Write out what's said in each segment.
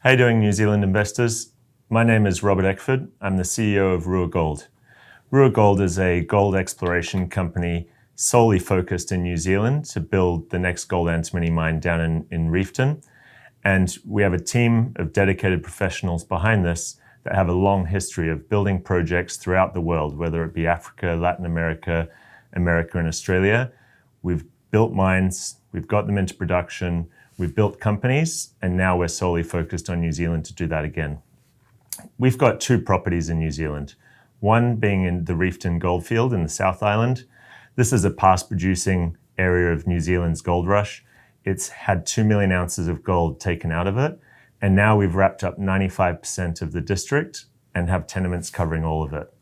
How you doing, New Zealand investors? My name is Robert Eckford. I'm the CEO of Rua Gold. Rua Gold is a gold exploration company solely focused in New Zealand to build the next gold antimony mine down in Reefton. And we have a team of dedicated professionals behind this that have a long history of building projects throughout the world, whether it be Africa, Latin America, America and Australia. We've built mines, we've got them into production, we've built companies, and now we're solely focused on New Zealand to do that again. We've got two properties in New Zealand, one being in the Reefton goldfield in the South Island. This is a past producing area of New Zealand's gold rush. It's had 2 million ounces of gold taken out of it, and now we've wrapped up 95% of the district and have tenements covering all of it.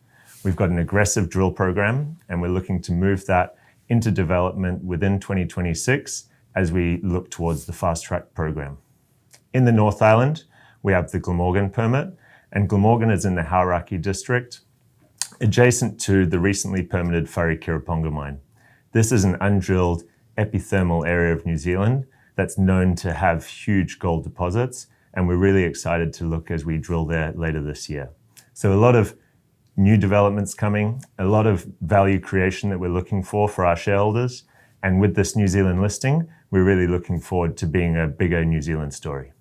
We've got an aggressive drill program, and we're looking to move that into development within 2026 as we look towards the fast track program. In the North Island, we have the Glamorgan permit, and Glamorgan is in the Hauraki district, adjacent to the recently permitted Wharekirauponga mine. This is an undrilled epithermal area of New Zealand that's known to have huge gold deposits, and we're really excited to look as we drill there later this year. So a lot of new developments coming, a lot of value creation that we're looking for our shareholders, and with this New Zealand listing, we're really looking forward to being a bigger New Zealand story.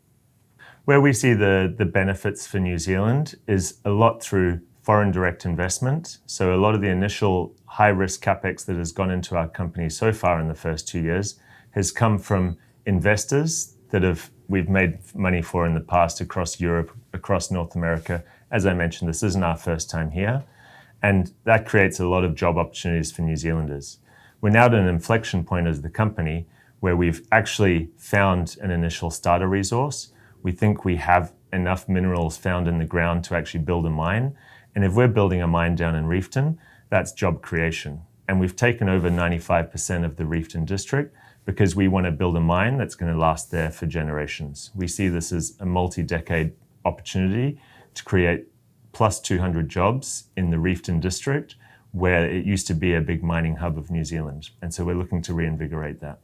Where we see the benefits for New Zealand is a lot through foreign direct investment. So a lot of the initial high-risk capex that has gone into our company so far in the first 2 years has come from investors that we've made money for in the past across Europe, across North America. As I mentioned, this isn't our first time here, and that creates a lot of job opportunities for New Zealanders. We're now at an inflection point as the company where we've actually found an initial starter resource. We think we have enough minerals found in the ground to actually build a mine. And if we're building a mine down in Reefton, that's job creation. And we've taken over 95% of the Reefton district because we want to build a mine that's going to last there for generations. We see this as a multi-decade opportunity to create plus 200 jobs in the Reefton district, where it used to be a big mining hub of New Zealand. And so we're looking to reinvigorate that.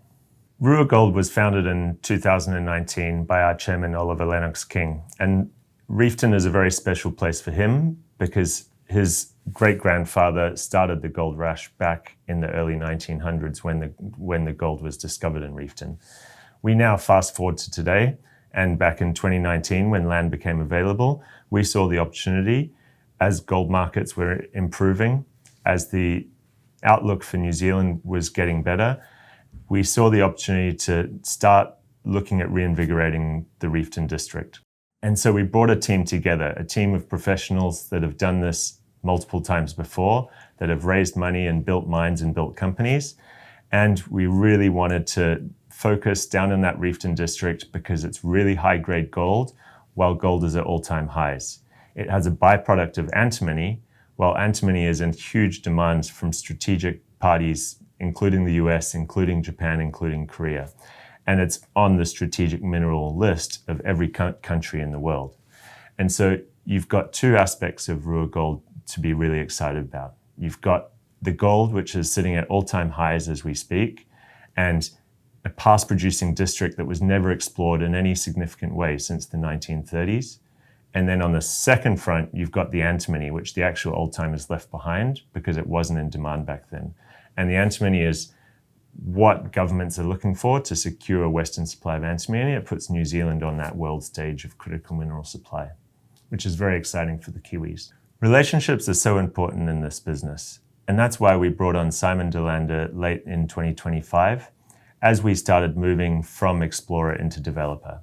Rua Gold was founded in 2019 by our chairman, Oliver Lennox King. And Reefton is a very special place for him because his great-grandfather started the gold rush back in the early 1900s when the gold was discovered in Reefton. We now fast forward to today, and back in 2019 when land became available, we saw the opportunity as gold markets were improving, as the outlook for New Zealand was getting better, we saw the opportunity to start looking at reinvigorating the Reefton district. And so we brought a team together, a team of professionals that have done this multiple times before, that have raised money and built mines and built companies. And we really wanted to focus down in that Reefton district because it's really high-grade gold, while gold is at all-time highs. It has a byproduct of antimony, while antimony is in huge demand from strategic parties, including the US, including Japan, including Korea. And it's on the strategic mineral list of every country in the world. And so you've got two aspects of Rua Gold to be really excited about. You've got the gold, which is sitting at all-time highs as we speak, and a past producing district that was never explored in any significant way since the 1930s. And then on the second front, you've got the antimony, which the actual old timers left behind because it wasn't in demand back then. And the antimony is what governments are looking for to secure a Western supply of antimony. It puts New Zealand on that world stage of critical mineral supply, which is very exciting for the Kiwis. Relationships are so important in this business. And that's why we brought on Simon DeLander late in 2025 as we started moving from explorer into developer.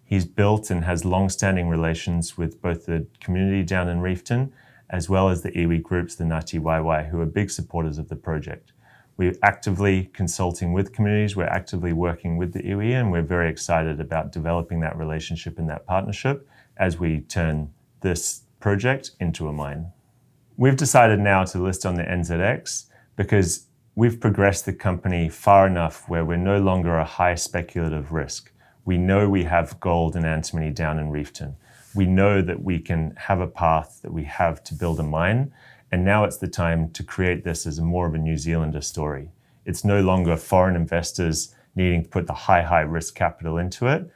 He's built and has long-standing relations with both the community down in Reefton, as well as the iwi groups, the Ngāti Waewae, who are big supporters of the project. We're actively consulting with communities, we're actively working with the iwi, and we're very excited about developing that relationship and that partnership as we turn this project into a mine. We've decided now to list on the NZX because we've progressed the company far enough where we're no longer a high speculative risk. We know we have gold and antimony down in Reefton. We know that we can have a path that we have to build a mine, and now it's the time to create this as more of a New Zealander story. It's no longer foreign investors needing to put the high risk capital into it,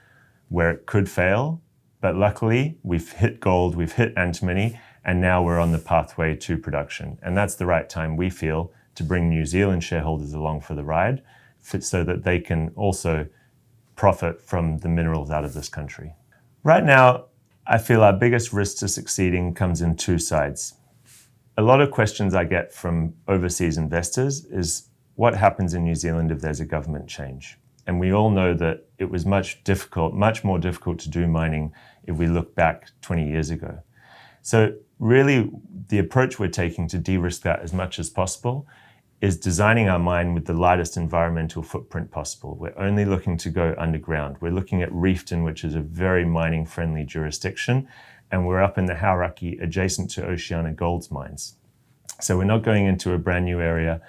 where it could fail, But luckily, we've hit gold, we've hit antimony, and now we're on the pathway to production. And that's the right time, we feel, to bring New Zealand shareholders along for the ride so that they can also profit from the minerals out of this country. Right now, I feel our biggest risk to succeeding comes in two sides. A lot of questions I get from overseas investors is what happens in New Zealand if there's a government change? And we all know that it was much more difficult to do mining if we look back 20 years ago. So really, the approach we're taking to de-risk that as much as possible is designing our mine with the lightest environmental footprint possible. We're only looking to go underground. We're looking at Reefton, which is a very mining-friendly jurisdiction, and we're up in the Hauraki adjacent to Oceana Gold's mines. So we're not going into a brand new area.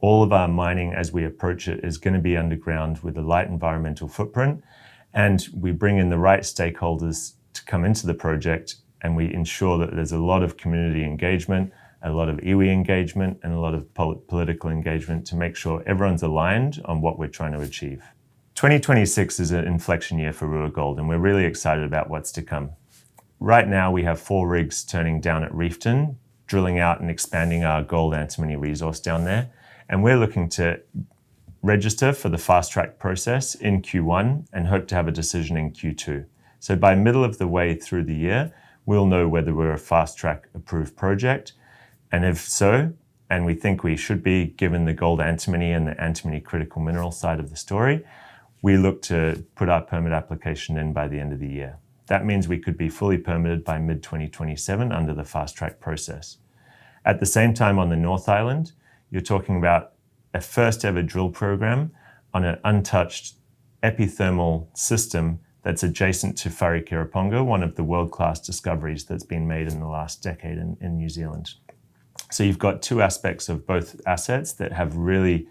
All of our mining as we approach it is going to be underground with a light environmental footprint, and we bring in the right stakeholders to come into the project, and we ensure that there's a lot of community engagement, a lot of iwi engagement, and a lot of political engagement to make sure everyone's aligned on what we're trying to achieve. 2026 is an inflection year for Rua Gold, and we're really excited about what's to come. Right now, we have 4 rigs turning down at Reefton, drilling out and expanding our gold antimony resource down there. And we're looking to register for the fast-track process in Q1 and hope to have a decision in Q2. So by middle of the way through the year, we'll know whether we're a fast-track approved project. And if so, and we think we should be given the gold antimony and the antimony critical mineral side of the story, we look to put our permit application in by the end of the year. That means we could be fully permitted by mid-2027 under the fast-track process. At the same time, on the North Island, you're talking about a first ever drill program on an untouched epithermal system that's adjacent to Wharekirauponga, one of the world-class discoveries that's been made in the last decade in New Zealand. So you've got 2 aspects of both assets that have really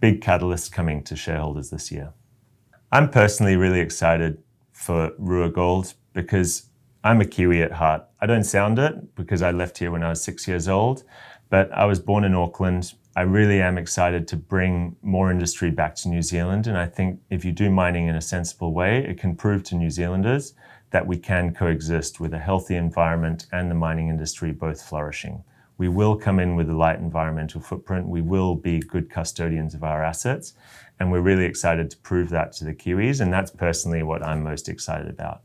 big catalysts coming to shareholders this year. I'm personally really excited for Rua Gold because I'm a Kiwi at heart. I don't sound it because I left here when I was 6 years old, but I was born in Auckland. I really am excited to bring more industry back to New Zealand, and I think if you do mining in a sensible way, it can prove to New Zealanders that we can coexist with a healthy environment and the mining industry both flourishing. We will come in with a light environmental footprint. We will be good custodians of our assets. And we're really excited to prove that to the Kiwis. And that's personally what I'm most excited about.